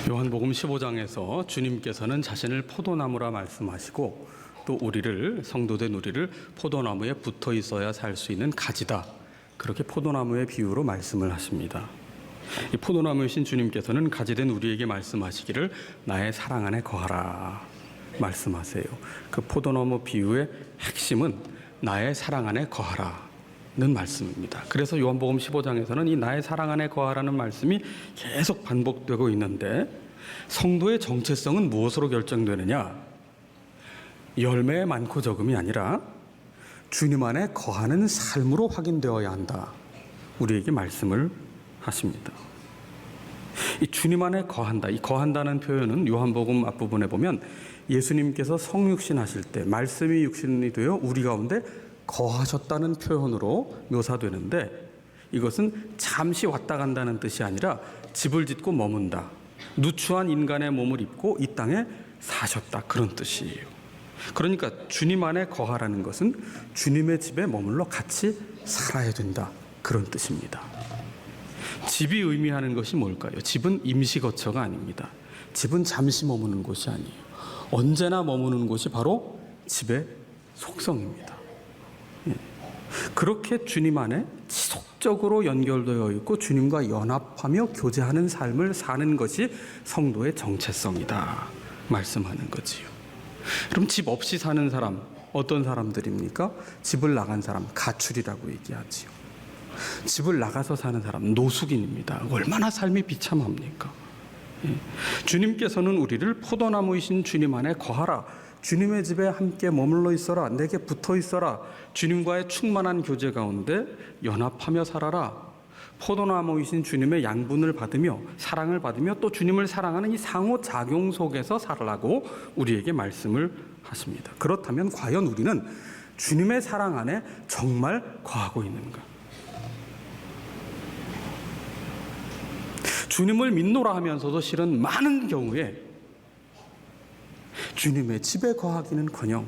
요한복음 15장에서 주님께서는 자신을 포도나무라 말씀하시고 또 우리를, 성도된 우리를 포도나무에 붙어 있어야 살 수 있는 가지다, 그렇게 포도나무의 비유로 말씀을 하십니다. 이 포도나무이신 주님께서는 가지된 우리에게 말씀하시기를 나의 사랑 안에 거하라 말씀하세요. 그 포도나무 비유의 핵심은 나의 사랑 안에 거하라는 말씀입니다. 그래서 요한복음 15장에서는 이 나의 사랑 안에 거하라는 말씀이 계속 반복되고 있는데, 성도의 정체성은 무엇으로 결정되느냐? 열매의 많고 적음이 아니라 주님 안에 거하는 삶으로 확인되어야 한다, 우리에게 말씀을 하십니다. 이 주님 안에 거한다, 이 거한다는 표현은 요한복음 앞부분에 보면 예수님께서 성육신 하실 때 말씀이 육신이 되어 우리 가운데 거하셨다는 표현으로 묘사되는데, 이것은 잠시 왔다 간다는 뜻이 아니라 집을 짓고 머문다, 누추한 인간의 몸을 입고 이 땅에 사셨다, 그런 뜻이에요. 그러니까 주님 안에 거하라는 것은 주님의 집에 머물러 같이 살아야 된다, 그런 뜻입니다. 집이 의미하는 것이 뭘까요? 집은 임시거처가 아닙니다. 집은 잠시 머무는 곳이 아니에요. 언제나 머무는 곳이 바로 집의 속성입니다. 그렇게 주님 안에 지속적으로 연결되어 있고 주님과 연합하며 교제하는 삶을 사는 것이 성도의 정체성이다 말씀하는 거지요. 그럼 집 없이 사는 사람, 어떤 사람들입니까? 집을 나간 사람, 가출이라고 얘기하지요. 집을 나가서 사는 사람, 노숙인입니다. 얼마나 삶이 비참합니까? 주님께서는 우리를 포도나무이신 주님 안에 거하라, 주님의 집에 함께 머물러 있어라, 내게 붙어 있어라, 주님과의 충만한 교제 가운데 연합하며 살아라, 포도나무이신 주님의 양분을 받으며 사랑을 받으며 또 주님을 사랑하는 이 상호작용 속에서 살라고 우리에게 말씀을 하십니다. 그렇다면 과연 우리는 주님의 사랑 안에 정말 거하고 있는가? 주님을 믿노라 하면서도 실은 많은 경우에 주님의 집에 거하기는커녕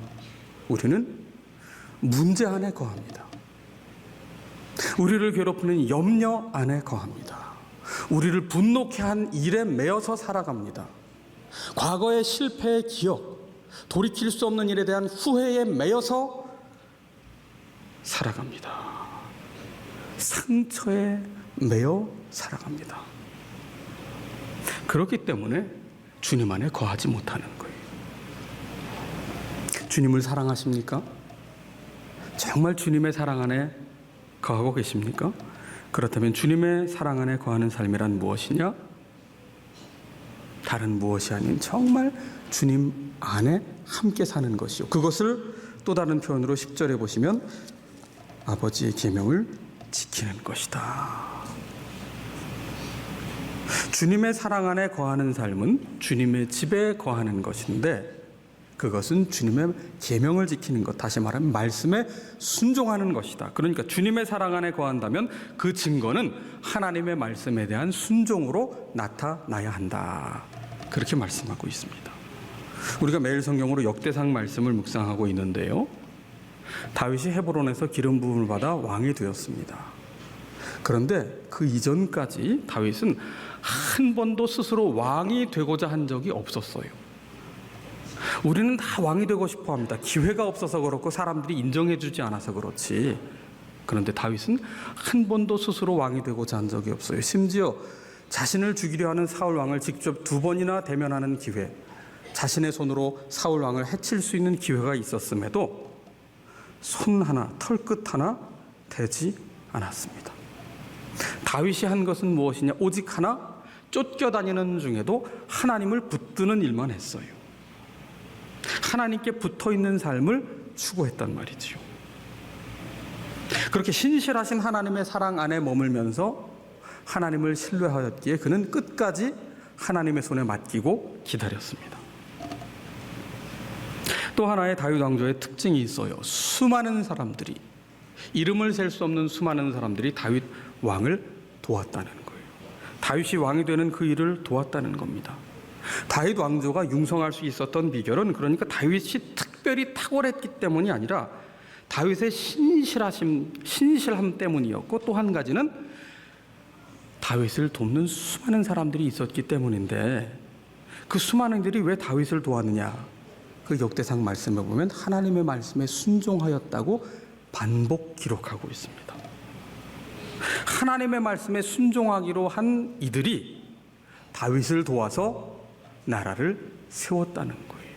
우리는 문제 안에 거합니다. 우리를 괴롭히는 염려 안에 거합니다. 우리를 분노케 한 일에 매여서 살아갑니다. 과거의 실패의 기억, 돌이킬 수 없는 일에 대한 후회에 매여서 살아갑니다. 상처에 매여 살아갑니다. 그렇기 때문에 주님 안에 거하지 못하는 거예요. 주님을 사랑하십니까? 정말 주님의 사랑 안에 거하고 계십니까? 그렇다면 주님의 사랑 안에 거하는 삶이란 무엇이냐? 다른 무엇이 아닌 정말 주님 안에 함께 사는 것이요, 그것을 또 다른 표현으로 10절에 보시면 아버지의 계명을 지키는 것이다. 주님의 사랑 안에 거하는 삶은 주님의 집에 거하는 것인데, 그것은 주님의 계명을 지키는 것, 다시 말하면 말씀에 순종하는 것이다. 그러니까 주님의 사랑 안에 거한다면 그 증거는 하나님의 말씀에 대한 순종으로 나타나야 한다, 그렇게 말씀하고 있습니다. 우리가 매일 성경으로 역대상 말씀을 묵상하고 있는데요, 다윗이 헤브론에서 기름 부음을 받아 왕이 되었습니다. 그런데 그 이전까지 다윗은 한 번도 스스로 왕이 되고자 한 적이 없었어요. 우리는 다 왕이 되고 싶어 합니다. 기회가 없어서 그렇고 사람들이 인정해 주지 않아서 그렇지. 그런데 다윗은 한 번도 스스로 왕이 되고자 한 적이 없어요. 심지어 자신을 죽이려 하는 사울 왕을 직접 2번이나 대면하는 기회, 자신의 손으로 사울 왕을 해칠 수 있는 기회가 있었음에도 손 하나, 털끝 하나 대지 않았습니다. 다윗이 한 것은 무엇이냐? 오직 하나, 쫓겨다니는 중에도 하나님을 붙드는 일만 했어요. 하나님께 붙어있는 삶을 추구했단 말이지요. 그렇게 신실하신 하나님의 사랑 안에 머물면서 하나님을 신뢰하였기에 그는 끝까지 하나님의 손에 맡기고 기다렸습니다. 또 하나의 다윗 왕조의 특징이 있어요. 수많은 사람들이, 이름을 셀 수 없는 수많은 사람들이 다윗 왕을 도왔다는 거예요. 다윗이 왕이 되는 그 일을 도왔다는 겁니다. 다윗 왕조가 융성할 수 있었던 비결은 그러니까 다윗이 특별히 탁월했기 때문이 아니라 다윗의 신실함 때문이었고, 또 한 가지는 다윗을 돕는 수많은 사람들이 있었기 때문인데, 그 수많은 이들이 왜 다윗을 도왔느냐? 그 역대상 말씀에 보면 하나님의 말씀에 순종하였다고 반복 기록하고 있습니다. 하나님의 말씀에 순종하기로 한 이들이 다윗을 도와서 나라를 세웠다는 거예요.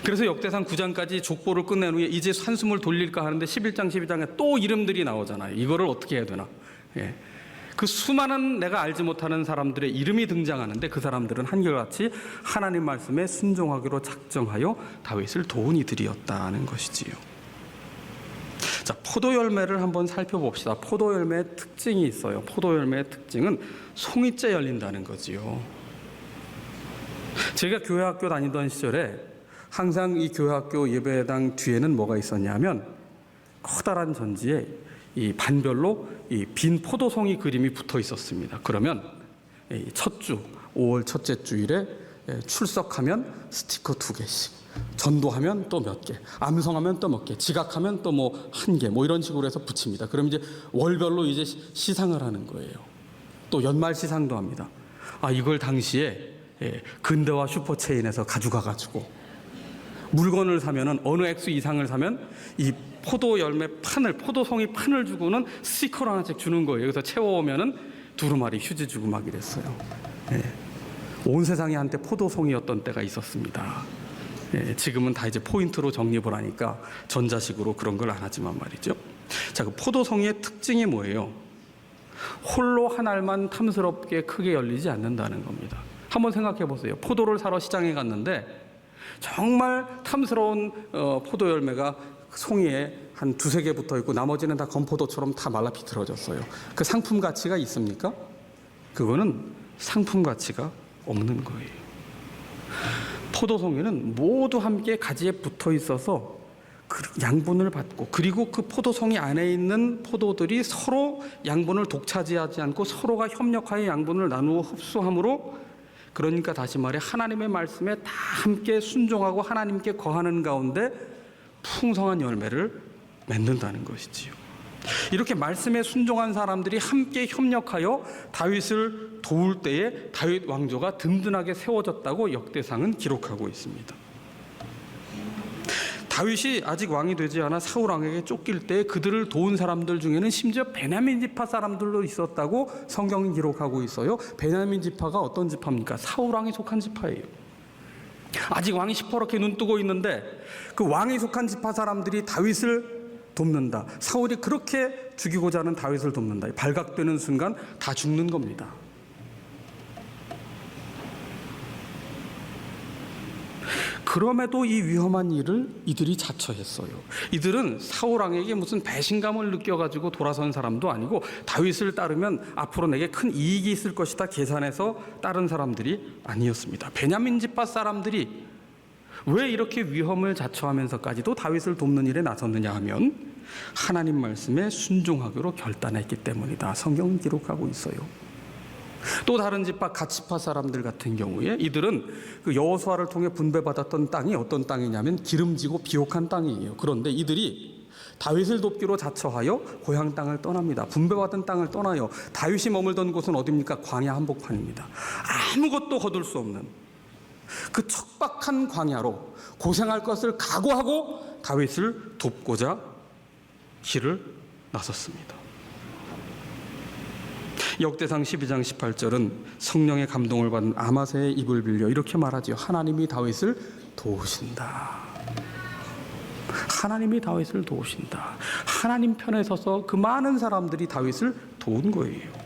그래서 역대상 9장까지 족보를 끝낸 후에 이제 한숨을 돌릴까 하는데 11장, 12장에 또 이름들이 나오잖아요. 이거를 어떻게 해야 되나? 예. 그 수많은 내가 알지 못하는 사람들의 이름이 등장하는데 그 사람들은 한결같이 하나님 말씀에 순종하기로 작정하여 다윗을 도운 이들이었다는 것이지요. 자, 포도 열매를 한번 살펴봅시다. 포도 열매의 특징이 있어요. 포도 열매의 특징은 송이째 열린다는 거지요. 제가 교회학교 다니던 시절에 항상 이 교회학교 예배당 뒤에는 뭐가 있었냐면 커다란 전지에 이 반별로 이 빈 포도송이 그림이 붙어 있었습니다. 그러면 첫 주, 5월 첫째 주일에 출석하면 스티커 2개씩, 전도하면 또 몇 개, 암송하면 또 몇 개, 지각하면 또 뭐 1개, 뭐 이런 식으로 해서 붙입니다. 그럼 이제 월별로 이제 시상을 하는 거예요. 또 연말 시상도 합니다. 이걸 당시에 근대화 슈퍼체인에서 가져가가지고 물건을 사면은 어느 액수 이상을 사면 이 포도 열매 판을, 포도송이 판을 주고는 스티커를 하나씩 주는 거예요. 여기서 채워오면은 두루마리 휴지 주고 막 이랬어요. 온 세상이 한때 포도송이였던 때가 있었습니다. 지금은 다 이제 포인트로 적립을 하니까 전자식으로 그런 걸 안 하지만 말이죠. 자, 그 포도송이의 특징이 뭐예요? 홀로 한 알만 탐스럽게 크게 열리지 않는다는 겁니다. 한번 생각해 보세요. 포도를 사러 시장에 갔는데 정말 탐스러운 포도 열매가 송이에 한 2-3개 붙어 있고 나머지는 다 건포도처럼 다 말라 비틀어졌어요. 그 상품 가치가 있습니까? 그거는 상품 가치가 없는 거예요. 포도송이는 모두 함께 가지에 붙어 있어서 양분을 받고, 그리고 그 포도송이 안에 있는 포도들이 서로 양분을 독차지하지 않고 서로가 협력하여 양분을 나누어 흡수함으로, 그러니까 다시 말해 하나님의 말씀에 다 함께 순종하고 하나님께 거하는 가운데 풍성한 열매를 맺는다는 것이지요. 이렇게 말씀에 순종한 사람들이 함께 협력하여 다윗을 도울 때에 다윗 왕조가 든든하게 세워졌다고 역대상은 기록하고 있습니다. 다윗이 아직 왕이 되지 않아 사울 왕에게 쫓길 때 그들을 도운 사람들 중에는 심지어 베냐민 지파 사람들도 있었다고 성경이 기록하고 있어요. 베냐민 지파가 어떤 지파입니까? 사울 왕이 속한 지파예요. 아직 왕이 시퍼렇게 눈 뜨고 있는데 그 왕이 속한 지파 사람들이 다윗을 돕는다. 사울이 그렇게 죽이고자 하는 다윗을 돕는다. 발각되는 순간 다 죽는 겁니다. 그럼에도 이 위험한 일을 이들이 자처했어요. 이들은 사울 왕에게 무슨 배신감을 느껴가지고 돌아선 사람도 아니고 다윗을 따르면 앞으로 내게 큰 이익이 있을 것이다 계산해서 따른 사람들이 아니었습니다. 베냐민 지파 사람들이 왜 이렇게 위험을 자처하면서까지도 다윗을 돕는 일에 나섰느냐 하면 하나님 말씀에 순종하기로 결단했기 때문이다. 성경은 기록하고 있어요. 또 다른 지파 갓지파 사람들 같은 경우에 이들은 그 여호수아를 통해 분배받았던 땅이 어떤 땅이냐면 기름지고 비옥한 땅이에요. 그런데 이들이 다윗을 돕기로 자처하여 고향 땅을 떠납니다. 분배받은 땅을 떠나요. 다윗이 머물던 곳은 어디입니까? 광야 한복판입니다. 아무것도 거둘 수 없는 그 척박한 광야로 고생할 것을 각오하고 다윗을 돕고자 길을 나섰습니다. 역대상 12장 18절은 성령의 감동을 받은 아마새의 입을 빌려 이렇게 말하지요. 하나님이 다윗을 도우신다. 하나님이 다윗을 도우신다. 하나님 편에 서서 그 많은 사람들이 다윗을 도운 거예요.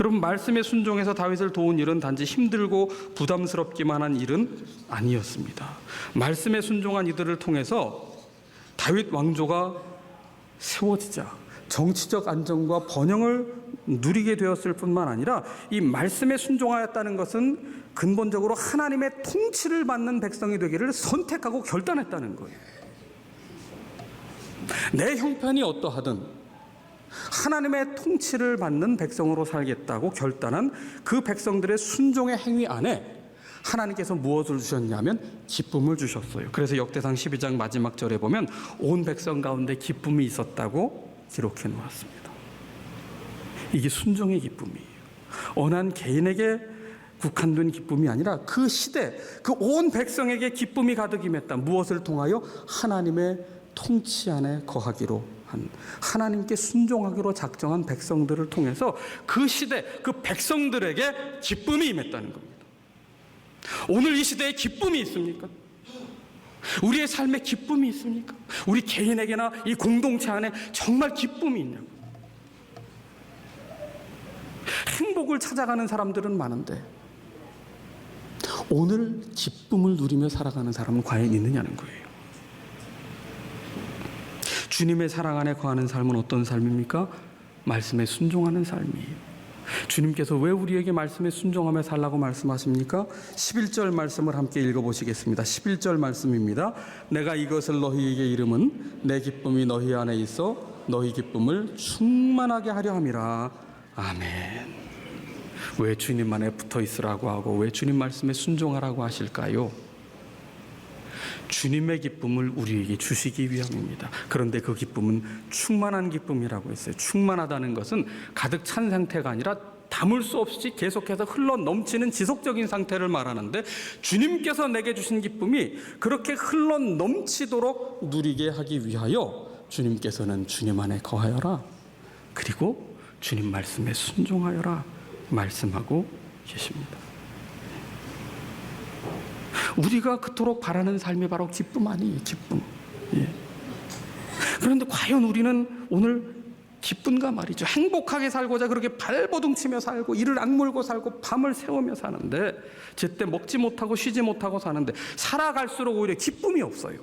여러분, 말씀에 순종해서 다윗을 도운 일은 단지 힘들고 부담스럽기만 한 일은 아니었습니다. 말씀에 순종한 이들을 통해서 다윗 왕조가 세워지자 정치적 안정과 번영을 누리게 되었을 뿐만 아니라 이 말씀에 순종하였다는 것은 근본적으로 하나님의 통치를 받는 백성이 되기를 선택하고 결단했다는 거예요. 내 형편이 어떠하든 하나님의 통치를 받는 백성으로 살겠다고 결단한 그 백성들의 순종의 행위 안에 하나님께서 무엇을 주셨냐면 기쁨을 주셨어요. 그래서 역대상 12장 마지막 절에 보면 온 백성 가운데 기쁨이 있었다고 기록해 놓았습니다. 이게 순종의 기쁨이에요. 어느 한 개인에게 국한된 기쁨이 아니라 그 시대, 그 온 백성에게 기쁨이 가득 임했다. 무엇을 통하여? 하나님의 통치 안에 거하기로 한, 하나님께 순종하기로 작정한 백성들을 통해서 그 시대, 그 백성들에게 기쁨이 임했다는 겁니다. 오늘 이 시대에 기쁨이 있습니까? 우리의 삶에 기쁨이 있습니까? 우리 개인에게나 이 공동체 안에 정말 기쁨이 있냐고. 행복을 찾아가는 사람들은 많은데 오늘 기쁨을 누리며 살아가는 사람은 과연 있느냐는 거예요. 주님의 사랑 안에 거하는 삶은 어떤 삶입니까? 말씀에 순종하는 삶이에요. 주님께서 왜 우리에게 말씀에 순종하며 살라고 말씀하십니까? 11절 말씀을 함께 읽어보시겠습니다. 11절 말씀입니다. 내가 이것을 너희에게 이름은 내 기쁨이 너희 안에 있어 너희 기쁨을 충만하게 하려 함이라. 아멘. 왜 주님 안에 붙어 있으라고 하고 왜 주님 말씀에 순종하라고 하실까요? 주님의 기쁨을 우리에게 주시기 위함입니다. 그런데 그 기쁨은 충만한 기쁨이라고 했어요. 충만하다는 것은 가득 찬 상태가 아니라 담을 수 없이 계속해서 흘러 넘치는 지속적인 상태를 말하는데, 주님께서 내게 주신 기쁨이 그렇게 흘러 넘치도록 누리게 하기 위하여 주님께서는 주님 안에 거하여라, 그리고 주님 말씀에 순종하여라 말씀하고 계십니다. 우리가 그토록 바라는 삶이 바로 기쁨 아니에요, 기쁨. 예. 그런데 과연 우리는 오늘 기쁜가 말이죠. 행복하게 살고자 그렇게 발버둥치며 살고 이를 악물고 살고 밤을 새우며 사는데, 제때 먹지 못하고 쉬지 못하고 사는데 살아갈수록 오히려 기쁨이 없어요.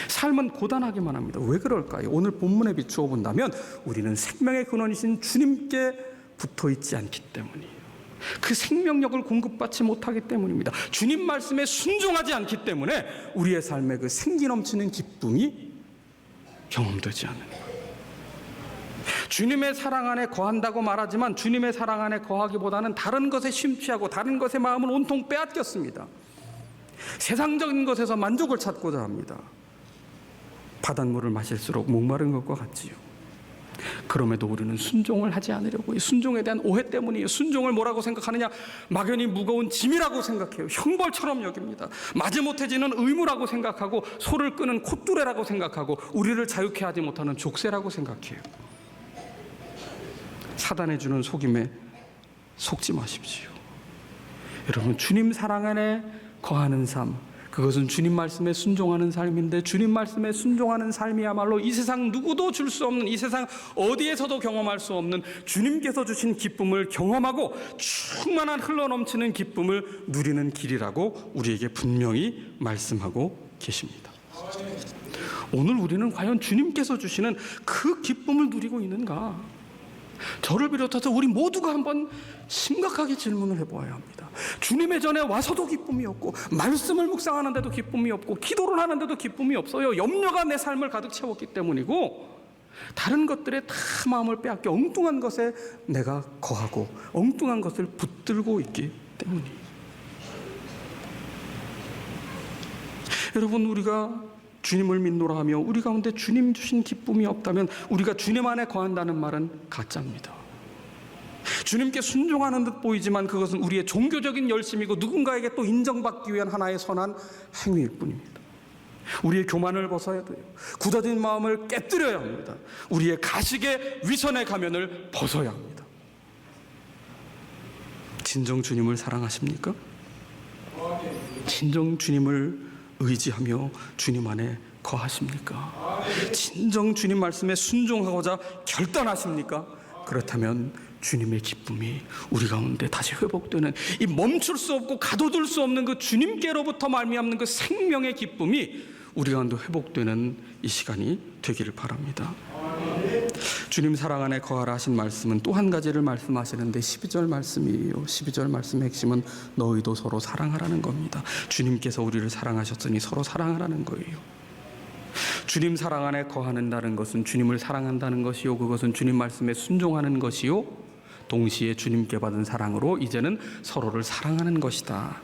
삶은 고단하기만 합니다. 왜 그럴까요? 오늘 본문에 비추어 본다면 우리는 생명의 근원이신 주님께 붙어 있지 않기 때문이에요. 그 생명력을 공급받지 못하기 때문입니다. 주님 말씀에 순종하지 않기 때문에 우리의 삶에 그 생기 넘치는 기쁨이 경험되지 않는 거예요. 주님의 사랑 안에 거한다고 말하지만 주님의 사랑 안에 거하기보다는 다른 것에 심취하고 다른 것에 마음을 온통 빼앗겼습니다. 세상적인 것에서 만족을 찾고자 합니다. 바닷물을 마실수록 목마른 것과 같지요. 그럼에도 우리는 순종을 하지 않으려고, 이 순종에 대한 오해 때문이에요. 순종을 뭐라고 생각하느냐? 막연히 무거운 짐이라고 생각해요. 형벌처럼 여깁니다. 마지못해지는 의무라고 생각하고, 소를 끄는 콧뚜레라고 생각하고, 우리를 자유케 하지 못하는 족쇄라고 생각해요. 사단이 주는 속임에 속지 마십시오. 여러분, 주님 사랑 안에 거하는 삶, 그것은 주님 말씀에 순종하는 삶인데, 주님 말씀에 순종하는 삶이야말로 이 세상 누구도 줄 수 없는, 이 세상 어디에서도 경험할 수 없는 주님께서 주신 기쁨을 경험하고 충만한 흘러넘치는 기쁨을 누리는 길이라고 우리에게 분명히 말씀하고 계십니다. 오늘 우리는 과연 주님께서 주시는 그 기쁨을 누리고 있는가? 저를 비롯해서 우리 모두가 한번 심각하게 질문을 해보아야 합니다. 주님의 전에 와서도 기쁨이 없고, 말씀을 묵상하는데도 기쁨이 없고, 기도를 하는데도 기쁨이 없어요. 염려가 내 삶을 가득 채웠기 때문이고, 다른 것들에 다 마음을 빼앗겨 엉뚱한 것에 내가 거하고 엉뚱한 것을 붙들고 있기 때문이에요. 여러분, 우리가 주님을 믿노라 하며 우리 가운데 주님 주신 기쁨이 없다면 우리가 주님 안에 거한다는 말은 가짜입니다. 주님께 순종하는 듯 보이지만 그것은 우리의 종교적인 열심이고 누군가에게 또 인정받기 위한 하나의 선한 행위일 뿐입니다. 우리의 교만을 벗어야 돼요. 굳어진 마음을 깨뜨려야 합니다. 우리의 가식의 위선의 가면을 벗어야 합니다. 진정 주님을 사랑하십니까? 진정 주님을 의지하며 주님 안에 거하십니까? 진정 주님 말씀에 순종하고자 결단하십니까? 그렇다면 주님의 기쁨이 우리 가운데 다시 회복되는, 이 멈출 수 없고 가둬둘 수 없는 그 주님께로부터 말미암는 그 생명의 기쁨이 우리 가운데 회복되는 이 시간이 되기를 바랍니다. 주님 사랑 안에 거하라 하신 말씀은 또 한 가지를 말씀하시는데 12절 말씀이에요. 12절 말씀의 핵심은 너희도 서로 사랑하라는 겁니다. 주님께서 우리를 사랑하셨으니 서로 사랑하라는 거예요. 주님 사랑 안에 거하는다는 것은 주님을 사랑한다는 것이요, 그것은 주님 말씀에 순종하는 것이요, 동시에 주님께 받은 사랑으로 이제는 서로를 사랑하는 것이다.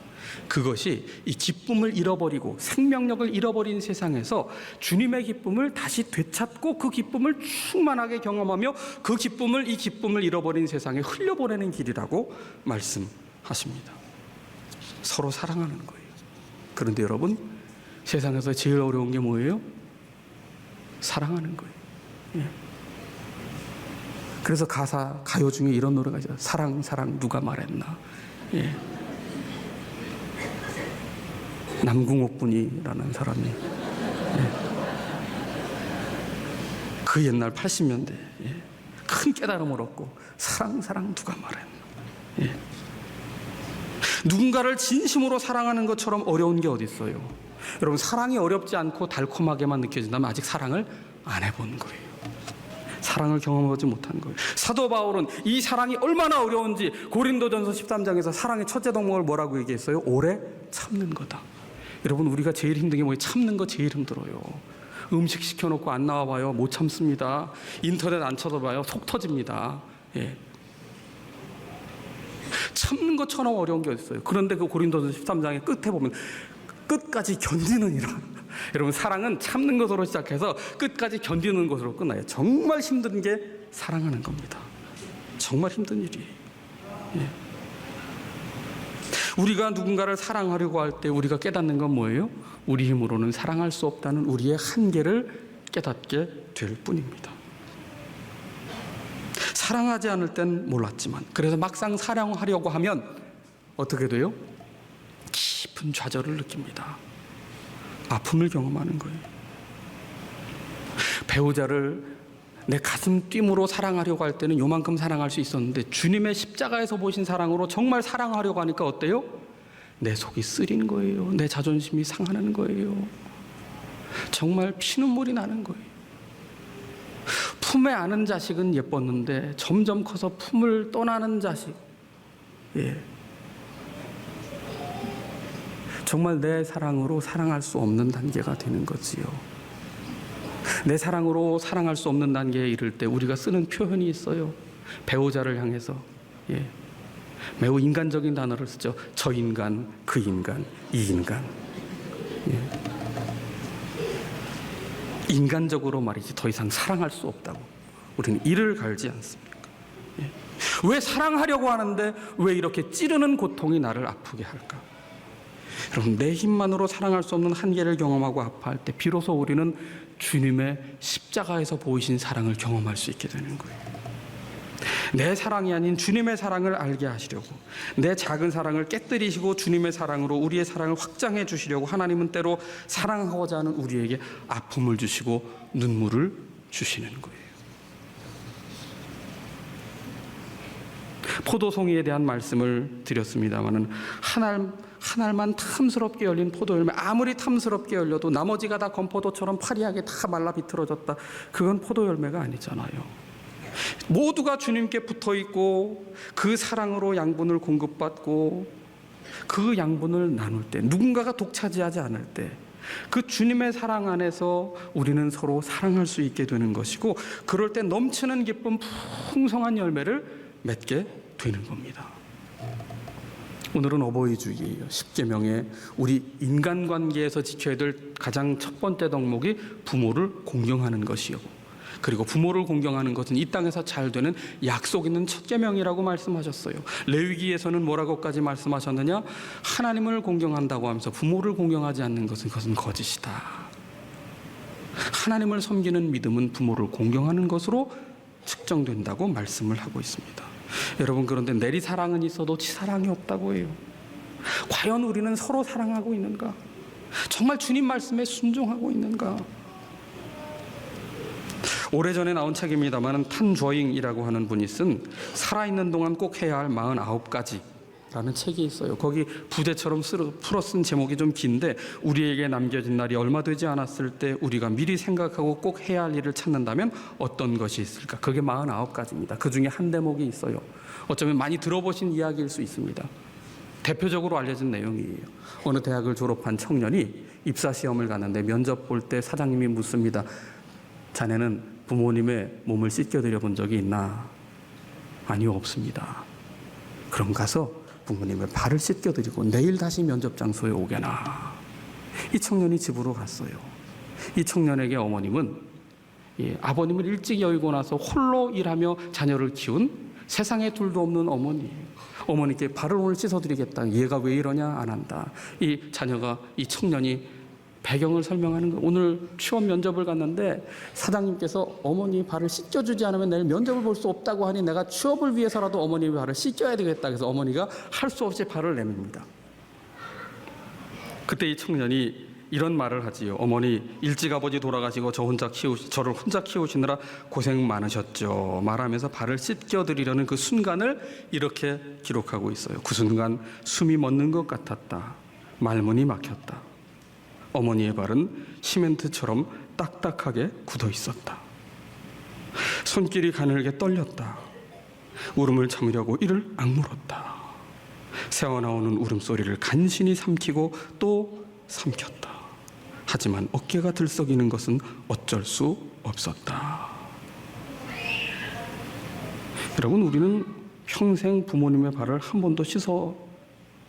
그것이 이 기쁨을 잃어버리고 생명력을 잃어버린 세상에서 주님의 기쁨을 다시 되찾고 그 기쁨을 충만하게 경험하며 그 기쁨을, 이 기쁨을 잃어버린 세상에 흘려보내는 길이라고 말씀하고 하십니다. 서로 사랑하는 거예요. 그런데 여러분, 세상에서 제일 어려운 게 뭐예요? 사랑하는 거예요. 예. 그래서 가요 중에 이런 노래가 있어요. 사랑 사랑 누가 말했나. 예. 남궁옥분이라는 사람이 그 옛날 80년대 큰 깨달음을 얻고 사랑 누가 말했나. 누군가를 진심으로 사랑하는 것처럼 어려운 게 어디 있어요? 여러분, 사랑이 어렵지 않고 달콤하게만 느껴진다면 아직 사랑을 안 해본 거예요. 사랑을 경험하지 못한 거예요. 사도 바울은 이 사랑이 얼마나 어려운지 고린도전서 13장에서 사랑의 첫째 덕목을 뭐라고 얘기했어요? 오래 참는 거다. 여러분, 우리가 제일 힘든 게 뭐예요? 참는 거 제일 힘들어요. 음식 시켜놓고 안 나와봐요, 못 참습니다. 인터넷 안 쳐다봐요, 속 터집니다. 예. 참는 것처럼 어려운 게 어딨어요. 그런데 그 고린도전서 13장의 끝에 보면 끝까지 견디느니라. 여러분, 사랑은 참는 것으로 시작해서 끝까지 견디는 것으로 끝나요. 정말 힘든 게 사랑하는 겁니다. 정말 힘든 일이에요. 예. 우리가 누군가를 사랑하려고 할 때 우리가 깨닫는 건 뭐예요? 우리 힘으로는 사랑할 수 없다는 우리의 한계를 깨닫게 될 뿐입니다. 사랑하지 않을 땐 몰랐지만, 그래서 막상 사랑하려고 하면 어떻게 돼요? 깊은 좌절을 느낍니다. 아픔을 경험하는 거예요. 배우자를 내 가슴 뛰므로 사랑하려고 할 때는 요만큼 사랑할 수 있었는데, 주님의 십자가에서 보신 사랑으로 정말 사랑하려고 하니까 어때요? 내 속이 쓰린 거예요. 내 자존심이 상하는 거예요. 정말 피눈물이 나는 거예요. 품에 안은 자식은 예뻤는데 점점 커서 품을 떠나는 자식, 정말 내 사랑으로 사랑할 수 없는 단계가 되는 거지요. 내 사랑으로 사랑할 수 없는 단계에 이를 때 우리가 쓰는 표현이 있어요. 배우자를 향해서 매우 인간적인 단어를 쓰죠. 저 인간, 그 인간, 이 인간. 인간적으로 말이지 더 이상 사랑할 수 없다고 우리는 이를 갈지 않습니까? 왜 사랑하려고 하는데 왜 이렇게 찌르는 고통이 나를 아프게 할까? 여러분, 내 힘만으로 사랑할 수 없는 한계를 경험하고 아파할 때 비로소 우리는 주님의 십자가에서 보이신 사랑을 경험할 수 있게 되는 거예요. 내 사랑이 아닌 주님의 사랑을 알게 하시려고, 내 작은 사랑을 깨뜨리시고 주님의 사랑으로 우리의 사랑을 확장해 주시려고 하나님은 때로 사랑하고자 하는 우리에게 아픔을 주시고 눈물을 주시는 거예요. 포도송이에 대한 말씀을 드렸습니다마는 한 알만 탐스럽게 열린 포도열매, 아무리 탐스럽게 열려도 나머지가 다 건포도처럼 파리하게 다 말라 비틀어졌다. 그건 포도열매가 아니잖아요. 모두가 주님께 붙어있고 그 사랑으로 양분을 공급받고 그 양분을 나눌 때, 누군가가 독차지하지 않을 때 그 주님의 사랑 안에서 우리는 서로 사랑할 수 있게 되는 것이고, 그럴 때 넘치는 기쁨, 풍성한 열매를 맺게 되는 겁니다. 오늘은 어버이주일이에요. 10계명에 우리 인간관계에서 지켜야 될 가장 첫 번째 덕목이 부모를 공경하는 것이요, 그리고 부모를 공경하는 것은 이 땅에서 잘 되는 약속 있는 첫 계명이라고 말씀하셨어요. 레위기에서는 뭐라고까지 말씀하셨느냐? 하나님을 공경한다고 하면서 부모를 공경하지 않는 것은 그것은 거짓이다. 하나님을 섬기는 믿음은 부모를 공경하는 것으로 측정된다고 말씀을 하고 있습니다. 여러분, 그런데 내리사랑은 있어도 치사랑이 없다고 해요. 과연 우리는 서로 사랑하고 있는가? 정말 주님 말씀에 순종하고 있는가? 오래전에 나온 책입니다만 탄저잉이라고 하는 분이 쓴 살아있는 동안 꼭 해야 할 49가지라는 책이 있어요. 거기 부제처럼 풀어 쓴 제목이 좀 긴데, 우리에게 남겨진 날이 얼마 되지 않았을 때 우리가 미리 생각하고 꼭 해야 할 일을 찾는다면 어떤 것이 있을까? 그게 49가지입니다. 그 중에 한 대목이 있어요. 어쩌면 많이 들어보신 이야기일 수 있습니다. 대표적으로 알려진 내용이에요. 어느 대학을 졸업한 청년이 입사시험을 가는데 면접 볼 때 사장님이 묻습니다. 자네는 부모님의 몸을 씻겨드려 본 적이 있나? 아니요, 없습니다. 그럼 가서 부모님의 발을 씻겨드리고 내일 다시 면접 장소에 오게나. 이 청년이 집으로 갔어요. 이 청년에게 어머님은 아버님을 일찍 여의고 나서 홀로 일하며 자녀를 키운 세상에 둘도 없는 어머니. 어머니께 발을 오늘 씻어드리겠다. 얘가 왜 이러냐? 안 한다. 이 자녀가, 이 청년이 배경을 설명하는 거. 오늘 취업 면접을 갔는데 사장님께서 어머니 발을 씻겨주지 않으면 내일 면접을 볼 수 없다고 하니 내가 취업을 위해서라도 어머니 발을 씻겨야 되겠다. 그래서 어머니가 할 수 없이 발을 내밉니다. 그때 이 청년이 이런 말을 하지요. 어머니, 일찍 아버지 돌아가시고 저를 혼자 키우시느라 고생 많으셨죠. 말하면서 발을 씻겨드리려는 그 순간을 이렇게 기록하고 있어요. 그 순간 숨이 멎는 것 같았다. 말문이 막혔다. 어머니의 발은 시멘트처럼 딱딱하게 굳어 있었다. 손길이 가늘게 떨렸다. 울음을 참으려고 이를 악물었다. 새어나오는 울음소리를 간신히 삼키고 또 삼켰다. 하지만 어깨가 들썩이는 것은 어쩔 수 없었다. 여러분, 우리는 평생 부모님의 발을 한 번도 씻어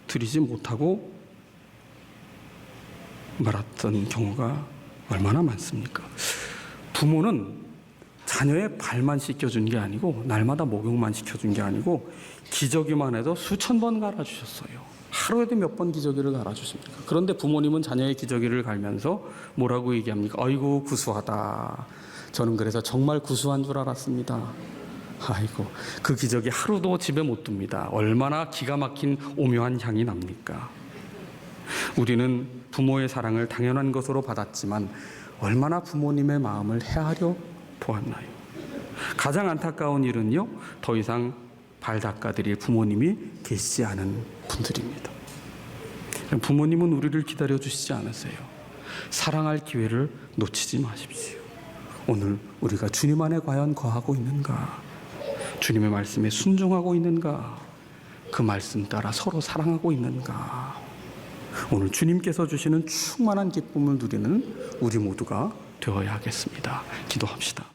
드리지 못하고 말았던 경우가 얼마나 많습니까? 부모는 자녀의 발만 씻겨준 게 아니고 날마다 목욕만 시켜준 게 아니고 기저귀만 해도 수천 번 갈아주셨어요. 하루에도 몇 번 기저귀를 갈아주십니까? 그런데 부모님은 자녀의 기저귀를 갈면서 뭐라고 얘기합니까? 아이고 구수하다. 저는 그래서 정말 구수한 줄 알았습니다. 아이고, 그 기저귀 하루도 집에 못 둡니다. 얼마나 기가 막힌 오묘한 향이 납니까? 우리는 부모의 사랑을 당연한 것으로 받았지만 얼마나 부모님의 마음을 헤아려 보았나요? 가장 안타까운 일은요, 더 이상 발 닦아드릴 부모님이 계시지 않은 분들입니다. 부모님은 우리를 기다려주시지 않으세요. 사랑할 기회를 놓치지 마십시오. 오늘 우리가 주님 안에 과연 거하고 있는가? 주님의 말씀에 순종하고 있는가? 그 말씀 따라 서로 사랑하고 있는가? 오늘 주님께서 주시는 충만한 기쁨을 누리는 우리 모두가 되어야 하겠습니다. 기도합시다.